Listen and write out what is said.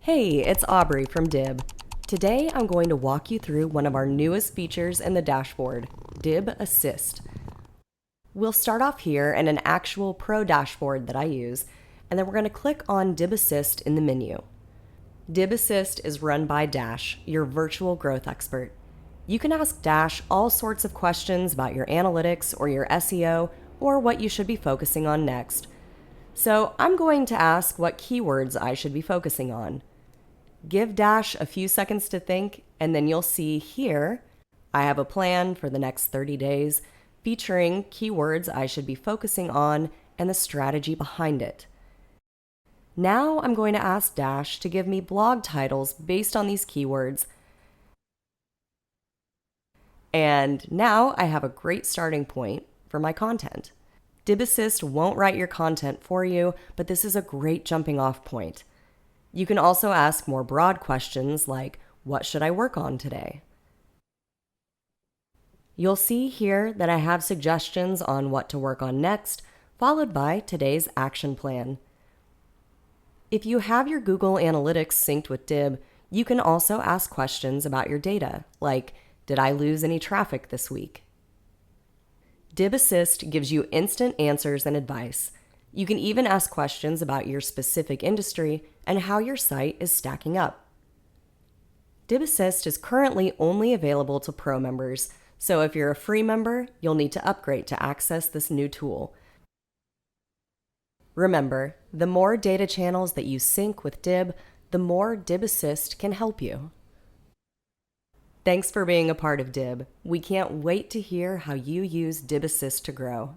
Hey, it's Aubrey from diib. Today I'm going to walk you through one of our newest features in the dashboard, diibAssist. We'll start off here in an actual pro dashboard that I use, and then we're going to click on diibAssist in the menu. diibAssist is run by Dash, your virtual growth expert. You can ask Dash all sorts of questions about your analytics or your SEO or what you should be focusing on next. So I'm going to ask what keywords I should be focusing on. Give Dash a few seconds to think, and then you'll see here, I have a plan for the next 30 days featuring keywords I should be focusing on and the strategy behind it. Now I'm going to ask Dash to give me blog titles based on these keywords. And now I have a great starting point for my content. diibAssist won't write your content for you, but this is a great jumping off point. You can also ask more broad questions like, what should I work on today? You'll see here that I have suggestions on what to work on next, followed by today's action plan. If you have your Google Analytics synced with diib, you can also ask questions about your data, like, did I lose any traffic this week? diibAssist gives you instant answers and advice. You can even ask questions about your specific industry and how your site is stacking up. diibAssist is currently only available to Pro members, so if you're a free member, you'll need to upgrade to access this new tool. Remember, the more data channels that you sync with diib, the more diibAssist can help you. Thanks for being a part of diib. We can't wait to hear how you use diibAssist to grow.